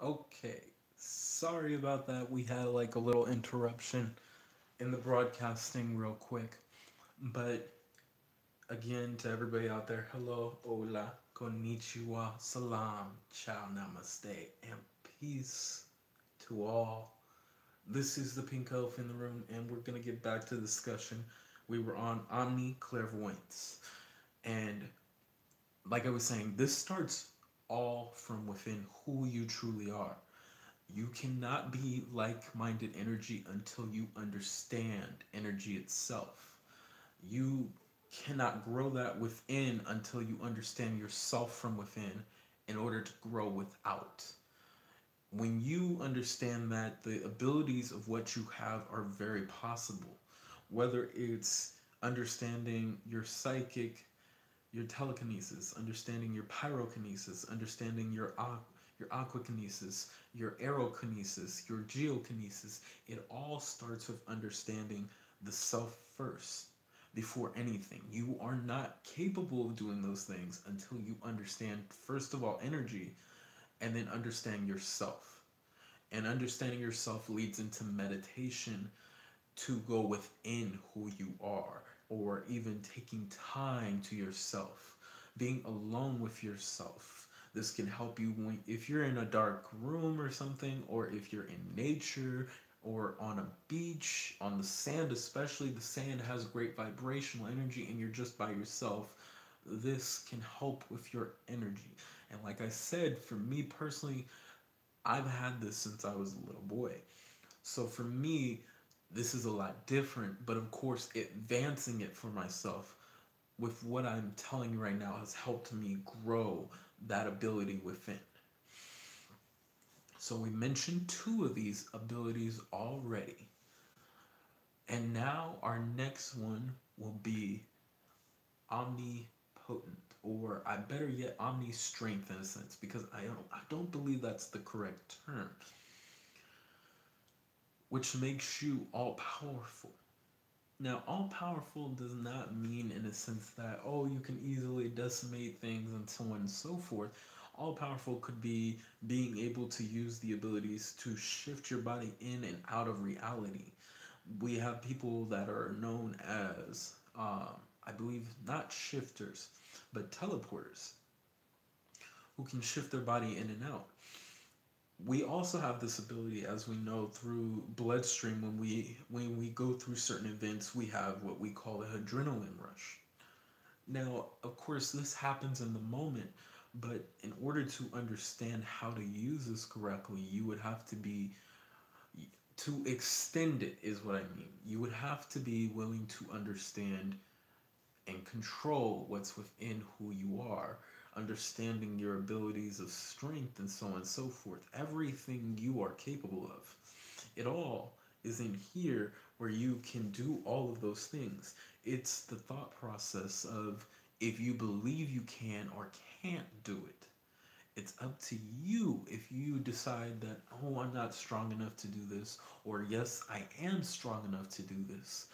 Okay, sorry about that. We had like a little interruption in the broadcasting, real quick. But again, to everybody out there, hello, hola, konnichiwa, salam, ciao, namaste, and peace to all. This is the pink elf in the room, and we're gonna get back to the discussion. We were on omni clairvoyance, and like I was saying, this starts all from within who you truly are. You cannot be like minded energy until you understand energy itself. You cannot grow that within until you understand yourself from within in order to grow without. When you understand that the abilities of what you have are very possible, whether it's understanding your psychic, your telekinesis, understanding your pyrokinesis, understanding your aquakinesis, your aerokinesis, your geokinesis. It all starts with understanding the self first before anything. You are not capable of doing those things until you understand, first of all, energy and then understand yourself. And understanding yourself leads into meditation to go within who you are, or even taking time to yourself, being alone with yourself. This can help you when, if you're in a dark room or something, or if you're in nature or on a beach, on the sand, especially. The sand has great vibrational energy, and you're just by yourself. This can help with your energy. And like I said, for me personally, I've had this since I was a little boy. So for me, this is a lot different, but of course, advancing it for myself with what I'm telling you right now has helped me grow that ability within. So we mentioned two of these abilities already. And now our next one will be omnipotent, or I better yet, omni strength in a sense, because I don't believe that's the correct term, which makes you all powerful. Now, all powerful does not mean in a sense that, oh, you can easily decimate things and so on and so forth. All powerful could be being able to use the abilities to shift your body in and out of reality. We have people that are known as, I believe, not shifters, but teleporters, who can shift their body in and out. We also have this ability, as we know, through bloodstream. When we go through certain events, we have what we call an adrenaline rush. Now, of course, this happens in the moment, but in order to understand how to use this correctly, you would have to be, to extend it is what I mean. You would have to be willing to understand and control what's within who you are, understanding your abilities of strength and so on and so forth. Everything you are capable of. It all is in here where you can do all of those things. It's the thought process of if you believe you can or can't do it. It's up to you if you decide that, oh, I'm not strong enough to do this, or yes, I am strong enough to do this.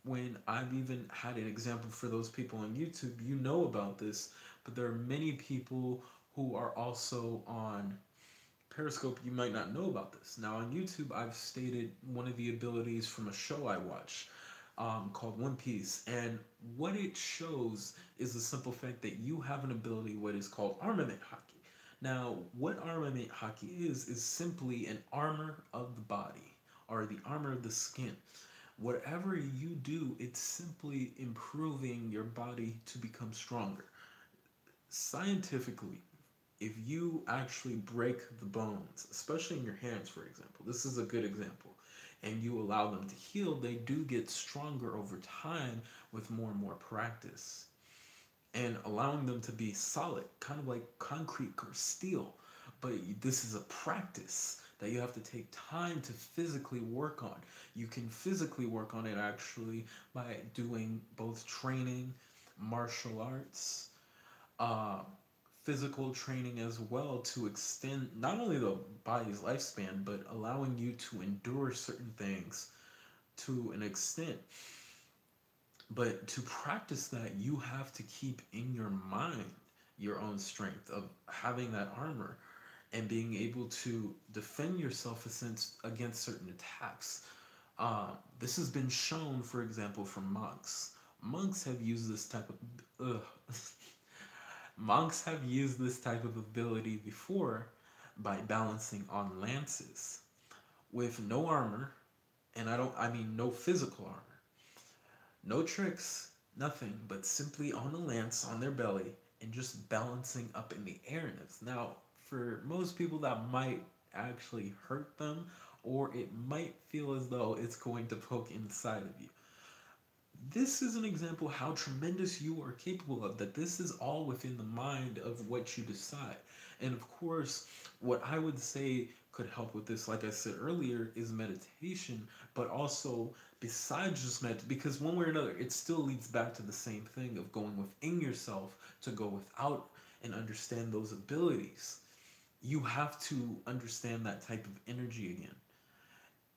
When I've even had an example for those people on YouTube, you know about this, but there are many people who are also on Periscope. You might not know about this. Now, on YouTube, I've stated one of the abilities from a show I watch, called One Piece. And what it shows is the simple fact that you have an ability, what is called armament hockey. Now, what armament hockey is simply an armor of the body, or the armor of the skin. Whatever you do, it's simply improving your body to become stronger. Scientifically, if you actually break the bones, especially in your hands, for example, this is a good example, and you allow them to heal, they do get stronger over time with more and more practice. And allowing them to be solid, kind of like concrete or steel. But this is a practice that you have to take time to physically work on. You can physically work on it actually by doing both training, martial arts, uh, physical training as well, to extend not only the body's lifespan, but allowing you to endure certain things to an extent. But to practice that, you have to keep in your mind your own strength of having that armor. and being able to defend yourself against certain attacks. This has been shown, for example, from monks. Monks have used this type of monks have used this type of ability before by balancing on lances with no armor, and I mean no physical armor, no tricks, nothing, but simply on a lance on their belly and just balancing up in the airness. Now, for most people, that might actually hurt them, or it might feel as though it's going to poke inside of you. This is an example how tremendous you are capable of, that this is all within the mind of what you decide. And of course, what I would say could help with this, like I said earlier, is meditation, but also besides just because one way or another, it still leads back to the same thing of going within yourself to go without and understand those abilities. You have to understand that type of energy again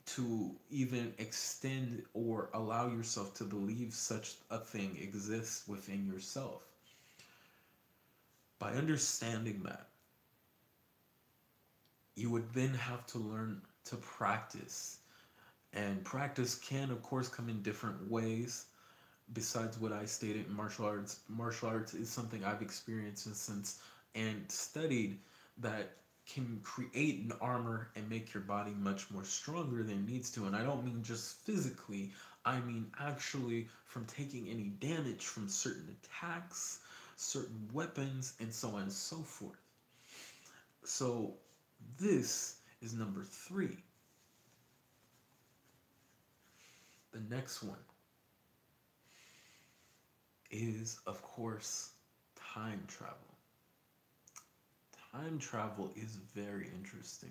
to even extend or allow yourself to believe such a thing exists within yourself. By understanding that, you would then have to learn to practice. And practice can, of course, come in different ways. Besides what I stated, martial arts is something I've experienced since and studied that can create an armor and make your body much more stronger than it needs to. And I don't mean just physically, I mean actually from taking any damage from certain attacks, certain weapons, and so on and so forth. So this is number 3. The next one is, of course, time travel. Time travel is very interesting,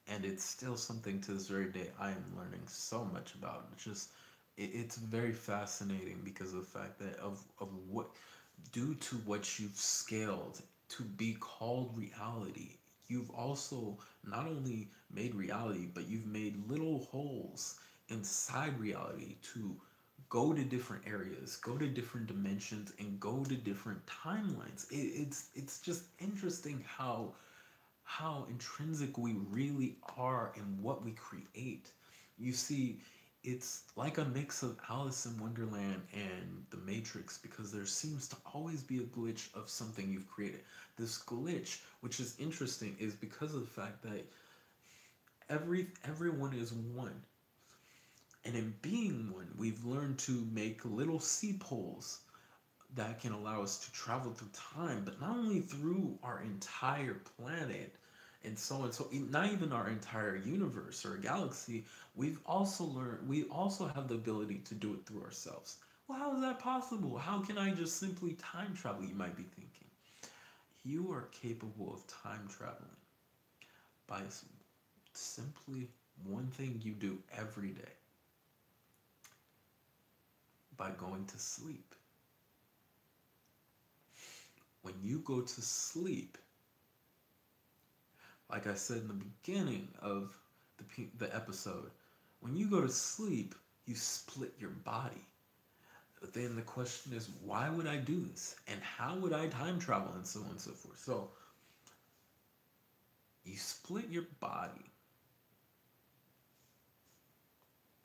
and it's still something to this very day I am learning so much about. It's very fascinating because of the fact that of what, due to what you've scaled to be called reality, you've also not only made reality, but you've made little holes inside reality to go to different areas, go to different dimensions, and go to different timelines. It's just interesting how intrinsic we really are in what we create. You see, it's like a mix of Alice in Wonderland and The Matrix, because there seems to always be a glitch of something you've created. This glitch, which is interesting, is because of the fact that everyone is one. And in being one, we've learned to make little seep holes that can allow us to travel through time, but not only through our entire planet and so on. So not even our entire universe or galaxy. We also have the ability to do it through ourselves. Well, how is that possible? How can I just simply time travel? You might be thinking. You are capable of time traveling by simply one thing you do every day, by going to sleep. When you go to sleep, like I said in the beginning of the episode, when you go to sleep, you split your body. But then the question is, why would I do this? And how would I time travel? And so on and so forth. So, you split your body.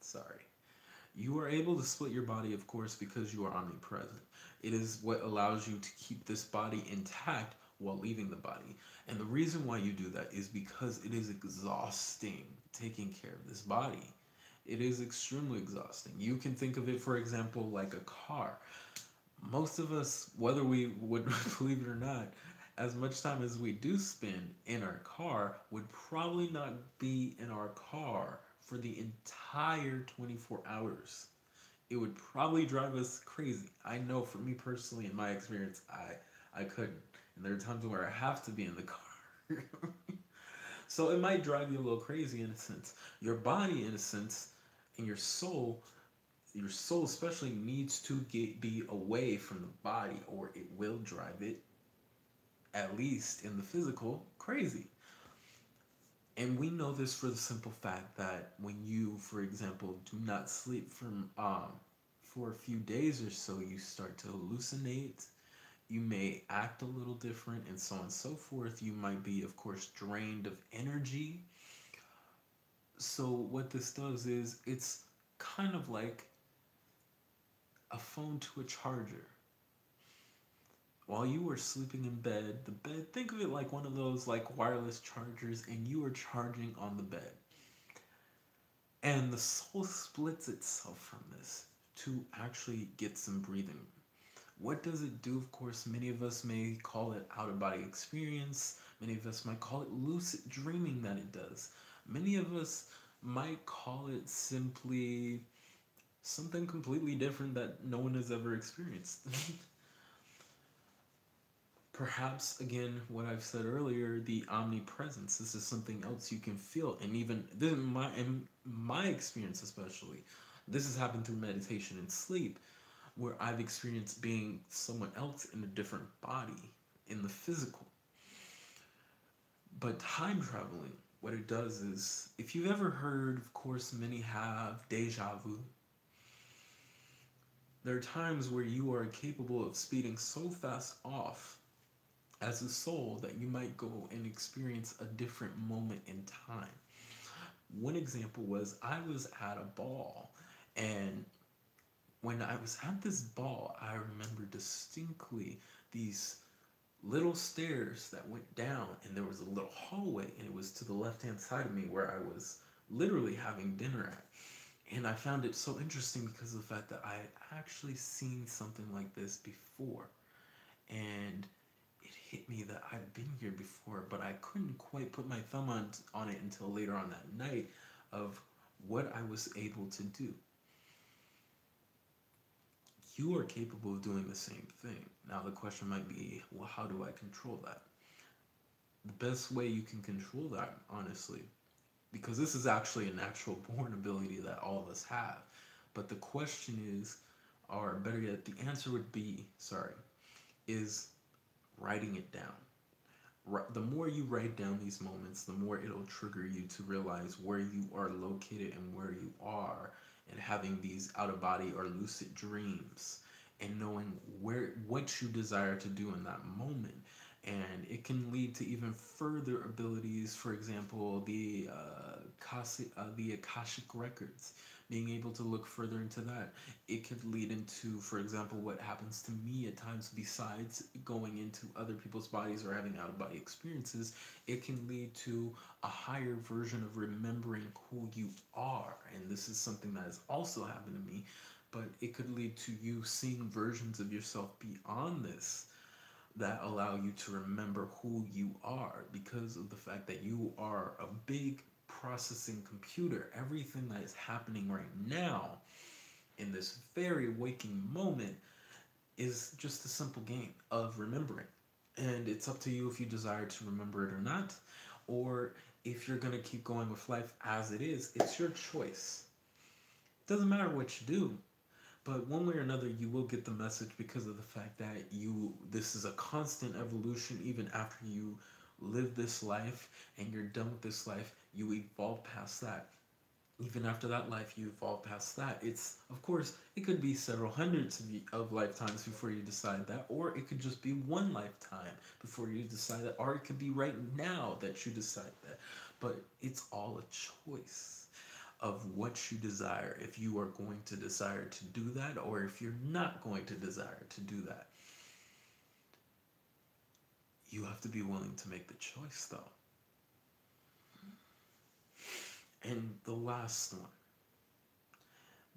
Sorry. You are able to split your body, of course, because you are omnipresent. It is what allows you to keep this body intact while leaving the body. And the reason why you do that is because it is exhausting taking care of this body. It is extremely exhausting. You can think of it, for example, like a car. Most of us, whether we would believe it or not, as much time as we do spend in our car, would probably not be in our car for the entire 24 hours. It would probably drive us crazy. I know for me personally, in my experience, I couldn't. And there are times where I have to be in the car. So it might drive you a little crazy in a sense. Your body, in a sense, and your soul especially, needs to be away from the body, or it will drive it, at least in the physical, crazy. And we know this for the simple fact that when you, for example, do not sleep for a few days or so, you start to hallucinate. You may act a little different and so on and so forth. You might be, of course, drained of energy. So, what this does is it's kind of like a phone to a charger. While you were sleeping in bed, the bed, think of it like one of those like wireless chargers, and you are charging on the bed. And the soul splits itself from this to actually get some breathing. What does it do? Of course, many of us may call it out of body experience. Many of us might call it lucid dreaming that it does. Many of us might call it simply something completely different that no one has ever experienced. Perhaps, again, what I've said earlier, the omnipresence. This is something else you can feel. And even this, in my experience, especially, this has happened through meditation and sleep, where I've experienced being someone else in a different body, in the physical. But time traveling, what it does is, if you've ever heard, of course, many have deja vu, there are times where you are capable of speeding so fast off as a soul that you might go and experience a different moment in time. One example was I was at a ball, and when I was at this ball, I remember distinctly these little stairs that went down, and there was a little hallway, and it was to the left hand side of me where I was literally having dinner at. And I found it so interesting because of the fact that I had actually seen something like this before. And it hit me that I'd been here before, but I couldn't quite put my thumb on it until later on that night of what I was able to do. You are capable of doing the same thing. Now, the question might be, well, how do I control that? The best way you can control that, honestly, because this is actually a natural born ability that all of us have. But the question is, or better yet, the answer would be, sorry, is writing it down. The more you write down these moments, the more it'll trigger you to realize where you are located and where you are, and having these out of body or lucid dreams, and knowing what you desire to do in that moment. And it can lead to even further abilities. For example, the Akashic records, being able to look further into that. It could lead into, for example, what happens to me at times, besides going into other people's bodies or having out of body experiences. It can lead to a higher version of remembering who you are. And this is something that has also happened to me, but it could lead to you seeing versions of yourself beyond this that allow you to remember who you are, because of the fact that you are a big processing computer. Everything that is happening right now in this very waking moment is just a simple game of remembering. And it's up to you if you desire to remember it or not, or if you're going to keep going with life as it is. It's your choice. It doesn't matter what you do, but one way or another, you will get the message, because of the fact that this is a constant evolution. Even after you live this life and you're done with this life, you evolve past that. Even after that life, you evolve past that. It's, of course, it could be several hundreds of lifetimes before you decide that, or it could just be one lifetime before you decide that, or it could be right now that you decide that. But it's all a choice of what you desire, if you are going to desire to do that, or if you're not going to desire to do that. You have to be willing to make the choice, though. And the last one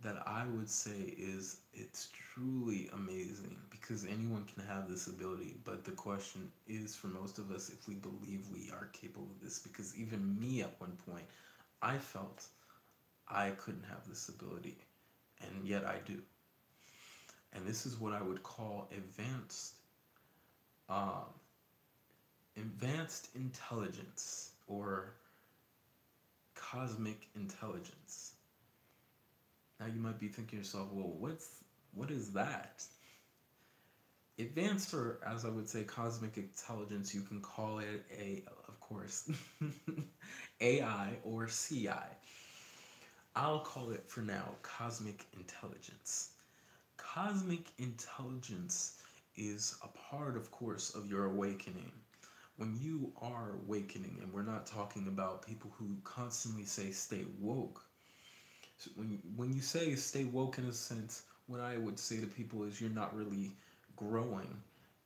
that I would say is, it's truly amazing, because anyone can have this ability, but the question is, for most of us, if we believe we are capable of this. Because even me, at one point, I felt I couldn't have this ability, and yet I do. And this is what I would call um, advanced intelligence, or cosmic intelligence. Now you might be thinking to yourself, well, what is that? Advanced, or as I would say, cosmic intelligence, you can call it of course, AI or CI. I'll call it for now cosmic intelligence. Cosmic intelligence is a part, of course, of your awakening. When you are awakening, and we're not talking about people who constantly say stay woke. So when you say stay woke in a sense, what I would say to people is you're not really growing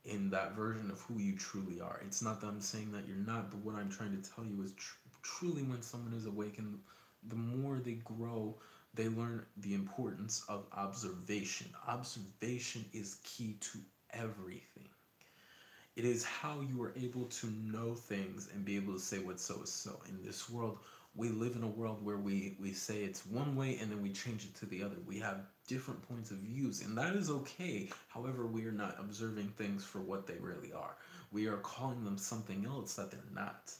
in that version of who you truly are. It's not that I'm saying that you're not, but what I'm trying to tell you is truly when someone is awakened, the more they grow, they learn the importance of observation. Observation is key to everything. It is how you are able to know things and be able to say what so is so. In this world, we live in a world where we say it's one way and then we change it to the other. We have different points of views, and that is okay. However, we are not observing things for what they really are. We are calling them something else that they're not.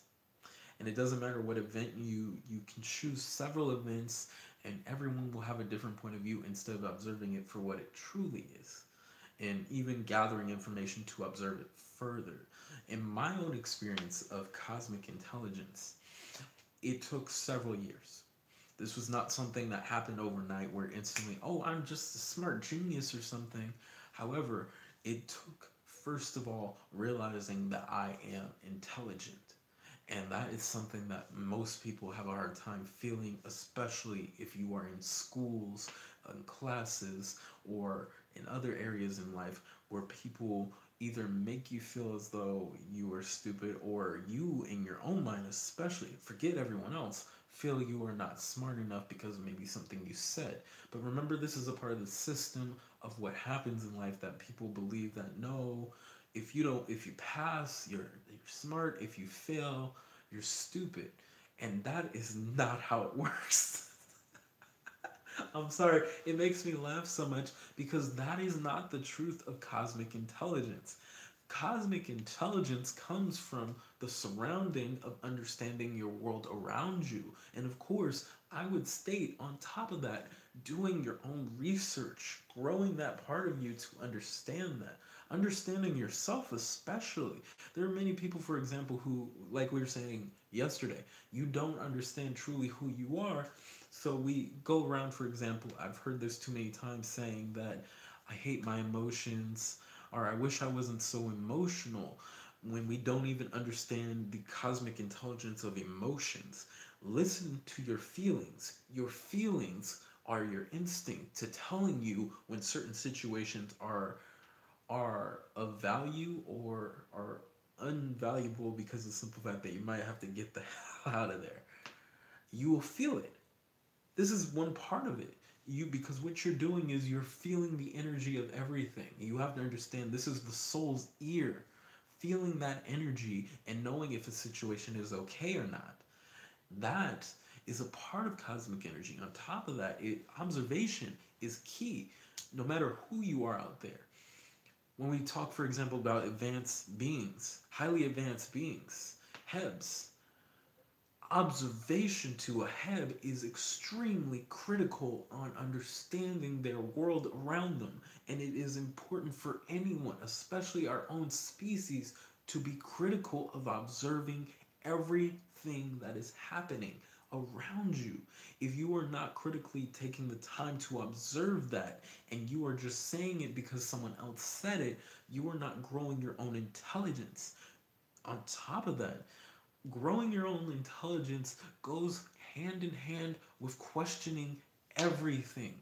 And it doesn't matter what event you can choose several events and everyone will have a different point of view instead of observing it for what it truly is and even gathering information to observe it further. In my own experience of cosmic intelligence, it took several years. This was not something that happened overnight where instantly, oh, I'm just a smart genius or something. However, it took, first of all, realizing that I am intelligent. And that is something that most people have a hard time feeling, especially if you are in schools, in classes, or in other areas in life where people either make you feel as though you are stupid or you, in your own mind, especially, forget everyone else, feel you are not smart enough because of maybe something you said. But remember, this is a part of the system of what happens in life that people believe that no, if you pass, you're smart. If you fail, you're stupid. And that is not how it works. I'm sorry, it makes me laugh so much because that is not the truth of cosmic intelligence. Cosmic intelligence comes from the surrounding of understanding your world around you. And of course, I would state on top of that, doing your own research, growing that part of you to understand that. Understanding yourself, especially. There are many people, for example, who, like we were saying yesterday, you don't understand truly who you are. So we go around, for example, I've heard this too many times saying that I hate my emotions or I wish I wasn't so emotional when we don't even understand the cosmic intelligence of emotions. Listen to your feelings. Your feelings are your instinct to telling you when certain situations are of value or are unvaluable because of the simple fact that you might have to get the hell out of there. You will feel it. This is one part of it. You Because what you're doing is you're feeling the energy of everything. You have to understand this is the soul's ear, feeling that energy and knowing if a situation is okay or not. That is a part of cosmic energy. On top of that, observation is key, no matter who you are out there. When we talk, for example, about advanced beings, highly advanced beings, Hebs, observation to a Heb is extremely critical on understanding their world around them. And it is important for anyone, especially our own species, to be critical of observing everything that is happening around you. If you are not critically taking the time to observe that and you are just saying it because someone else said it, you are not growing your own intelligence. On top of that, growing your own intelligence goes hand in hand with questioning everything.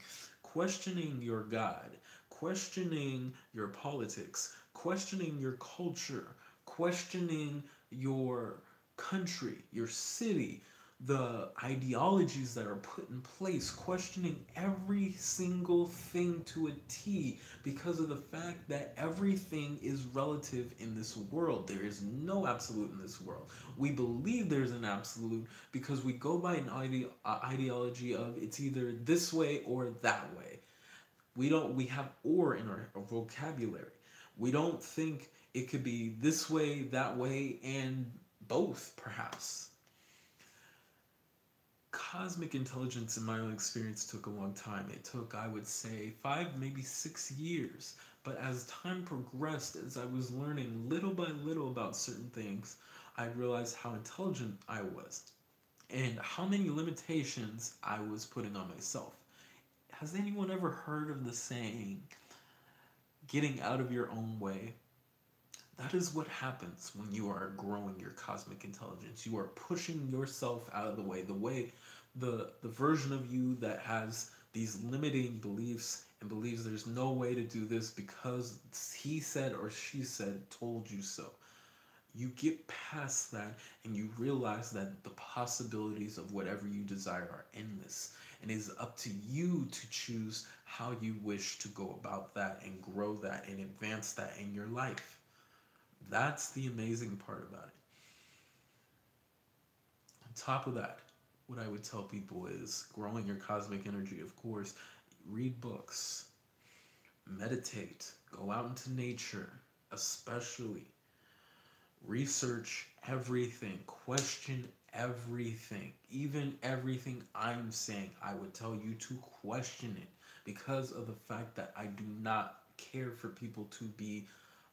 Questioning your God, questioning your politics, questioning your culture, questioning your country, your city, the ideologies that are put in place, questioning every single thing to a T because of the fact that everything is relative in this world. There is no absolute in this world. We believe there's an absolute because we go by an ideology of it's either this way or that way. We have or in our vocabulary. We don't think it could be this way, that way, and both, perhaps. Cosmic intelligence, in my own experience, took a long time. It took, I would say, 5, maybe 6 years. But as time progressed, as I was learning little by little about certain things, I realized how intelligent I was and how many limitations I was putting on myself. Has anyone ever heard of the saying, getting out of your own way. That is what happens when you are growing your cosmic intelligence. You are pushing yourself out of the way, the version of you that has these limiting beliefs and believes there's no way to do this because he said or she said told you so. You get past that and you realize that the possibilities of whatever you desire are endless, and it is up to you to choose how you wish to go about that and grow that and advance that in your life. That's the amazing part about it. On top of that, what I would tell people is growing your cosmic energy, of course, read books, meditate, go out into nature, especially research everything, question everything, even everything I'm saying. I would tell you to question it because of the fact that I do not care for people to be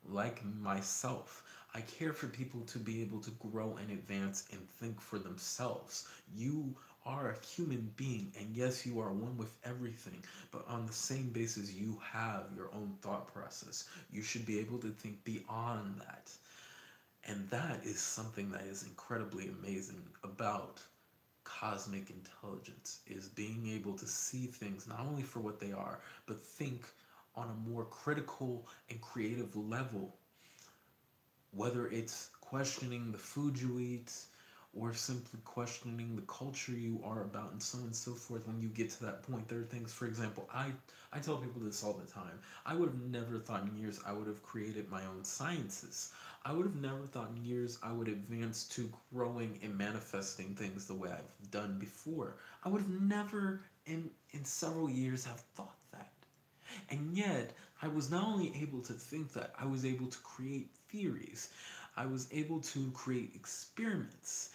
like myself. I care for people to be able to grow and advance and think for themselves. You are a human being, and yes, you are one with everything, but on the same basis, you have your own thought process. You should be able to think beyond that. And that is something that is incredibly amazing about cosmic intelligence, is being able to see things not only for what they are, but think on a more critical and creative level, whether it's questioning the food you eat or simply questioning the culture you are about and so on and so forth. When you get to that point, there are things, for example, I tell people this all the time. I would have never thought in years I would have created my own sciences. I would have never thought in years I would advance to growing and manifesting things the way I've done before. I would have never in several years have thought that. And yet, I was not only able to think that, I was able to create theories. I was able to create experiments.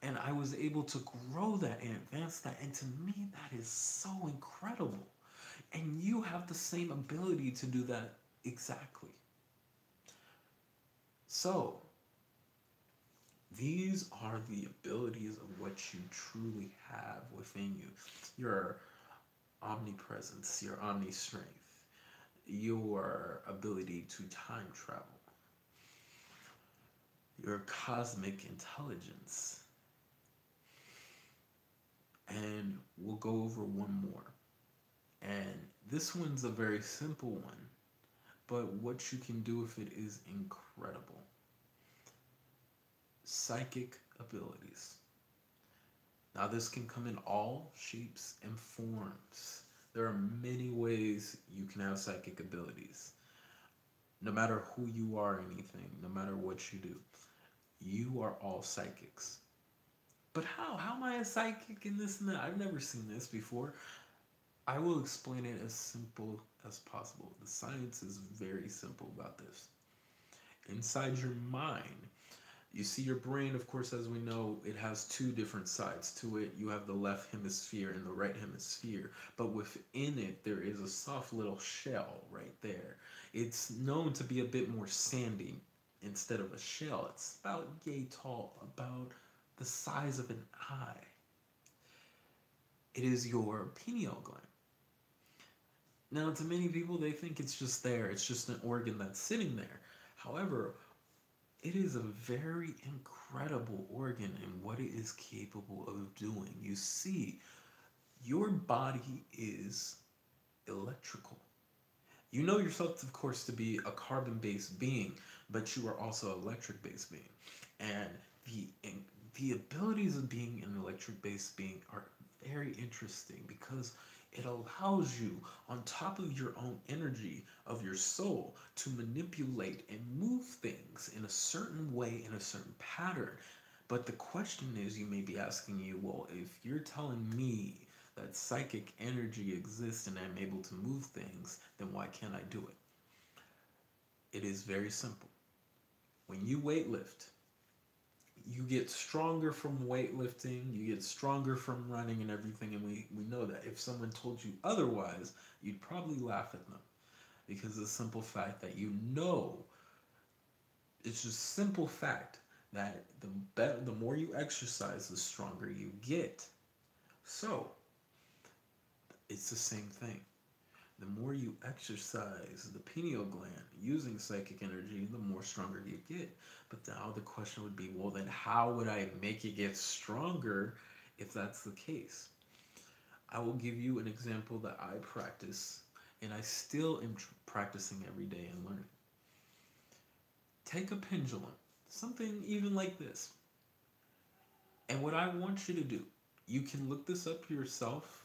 And I was able to grow that and advance that. And to me, that is so incredible. And you have the same ability to do that exactly. So, these are the abilities of what you truly have within you. Your omnipresence, your omni strength, your ability to time travel, your cosmic intelligence. And we'll go over one more. And this one's a very simple one, but what you can do with it is incredible. Psychic abilities. Now, this can come in all shapes and forms. There are many ways you can have psychic abilities. No matter who you are, anything, no matter what you do, you are all psychics. But how? How am I a psychic in this and that? I've never seen this before. I will explain it as simple as possible. The science is very simple about this. Inside your mind, you see your brain, of course, as we know, it has two different sides to it. You have the left hemisphere and the right hemisphere. But within it, there is a soft little shell right there. It's known to be a bit more sandy instead of a shell. It's about yay tall, about the size of an eye. It is your pineal gland. Now, to many people, they think it's just there. It's just an organ that's sitting there. However, it is a very incredible organ in what it is capable of doing. You see, your body is electrical. You know yourself, of course, to be a carbon-based being, but you are also an electric-based being. And the abilities of being an electric-based being are very interesting because it allows you, on top of your own energy of your soul, to manipulate and move things in a certain way, in a certain pattern. But the question is, you may be asking you, well, if you're telling me that psychic energy exists and I'm able to move things, then why can't I do it? It is very simple. When you weightlift, you get stronger from weightlifting, you get stronger from running and everything, and we know that. If someone told you otherwise, you'd probably laugh at them because of the simple fact that you know, it's just simple fact that the more you exercise, the stronger you get. So, it's the same thing. The more you exercise the pineal gland using psychic energy, the more stronger you get. But now the question would be, well, then how would I make it get stronger if that's the case? I will give you an example that I practice, and I still am practicing every day and learning. Take a pendulum, something even like this. And what I want you to do, you can look this up yourself.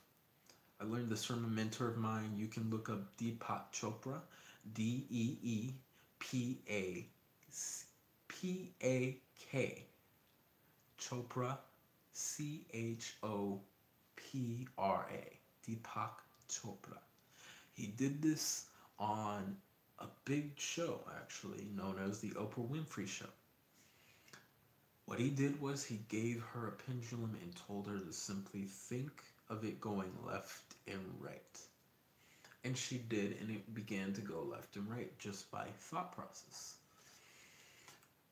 I learned this from a mentor of mine. You can look up Deepak Chopra, Deepak Chopra, Chopra, Deepak Chopra. He did this on a big show, actually, known as the Oprah Winfrey Show. What he did was he gave her a pendulum and told her to simply think of it going left and right. And she did, and it began to go left and right just by thought process.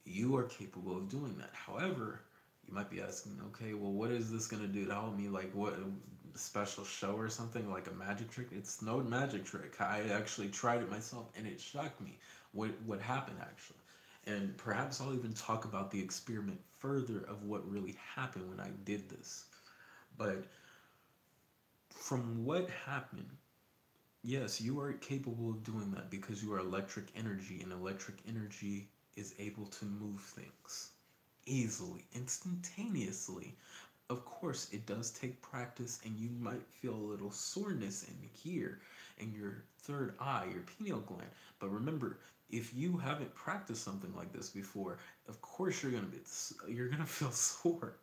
You are capable of doing that. However, you might be asking, okay, well, what is this going to do to help me? Like, what, a special show or something, like a magic trick? It's no magic trick. I actually tried it myself, and it shocked me what happened, actually. And perhaps I'll even talk about the experiment further of what really happened when I did this. But from what happened, yes, you are capable of doing that because you are electric energy, and electric energy is able to move things easily, instantaneously. Of course, it does take practice, and you might feel a little soreness in here, in your third eye, your pineal gland. But remember, if you haven't practiced something like this before, of course you're gonna feel sore.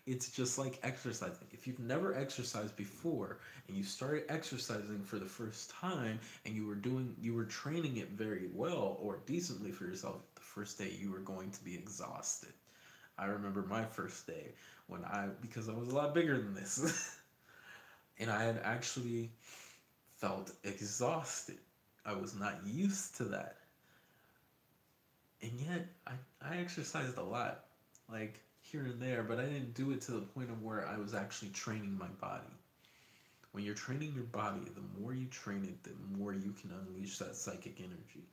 It's just like exercising. If you've never exercised before and you started exercising for the first time and you were training it very well or decently for yourself, the first day you were going to be exhausted. I remember my first day because I was a lot bigger than this, and I had actually felt exhausted. I was not used to that. And yet, I exercised a lot, like here and there, but I didn't do it to the point of where I was actually training my body. When you're training your body, the more you train it, the more you can unleash that psychic energy.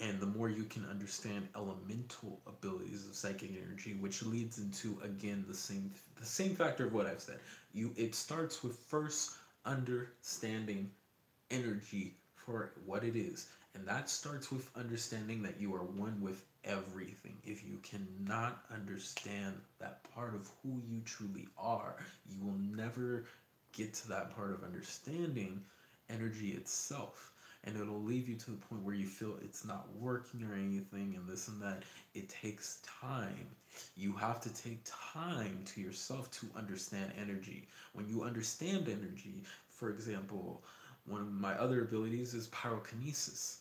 And the more you can understand elemental abilities of psychic energy, which leads into, again, the same factor of what I've said. It starts with first understanding energy for what it is, and that starts with understanding that you are one with everything. If you cannot understand that part of who you truly are, you will never get to that part of understanding energy itself, and it'll leave you to the point where you feel it's not working or anything and this and that. It takes time. You have to take time to yourself to understand energy. When you understand energy, for example, one of my other abilities is pyrokinesis.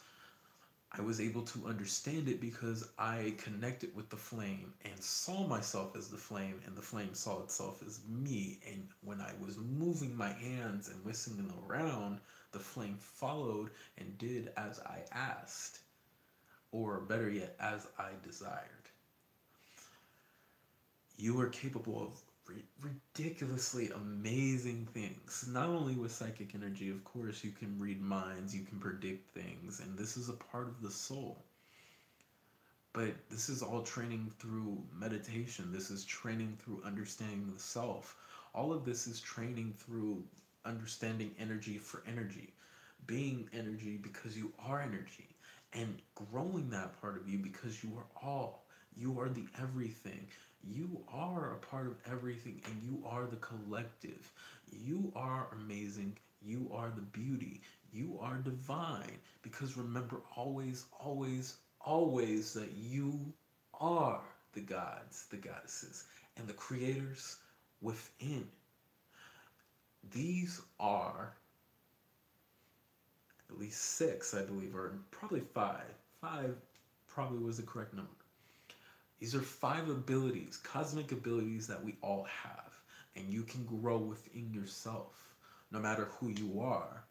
I was able to understand it because I connected with the flame and saw myself as the flame, and the flame saw itself as me. And when I was moving my hands and whisking them around, the flame followed and did as I asked, or better yet, as I desired. You are capable of ridiculously amazing things. Not only with psychic energy, of course, you can read minds, you can predict things, and this is a part of the soul. But this is all training through meditation. This is training through understanding the self. All of this is training through understanding energy for energy, being energy because you are energy, and growing that part of you because you are all. You are the everything. You are a part of everything, and you are the collective. You are amazing. You are the beauty. You are divine. Because remember always, always, always that you are the gods, the goddesses, and the creators within. These are at least six, I believe, or probably five. Five probably was the correct number. These are five abilities, cosmic abilities that we all have, and you can grow within yourself, no matter who you are.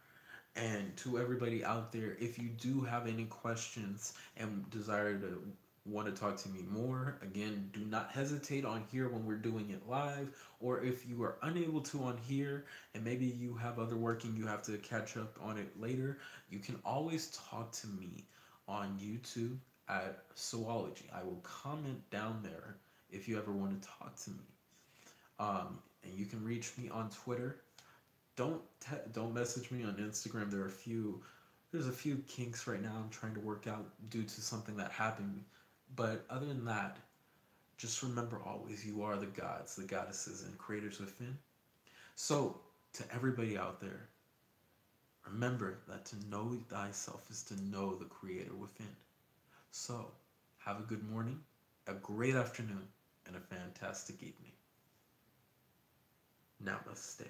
And to everybody out there, if you do have any questions and desire to want to talk to me more, again, do not hesitate on here when we're doing it live, or if you are unable to on here and maybe you have other work and you have to catch up on it later, you can always talk to me on YouTube at Soulology. I will comment down there if you ever want to talk to me. And you can reach me on Twitter. Don't message me on Instagram. There's a few kinks right now I'm trying to work out due to something that happened. But other than that, just remember always you are the gods, the goddesses, and creators within. So, to everybody out there, remember that to know thyself is to know the creator within. So, have a good morning, a great afternoon, and a fantastic evening. Namaste.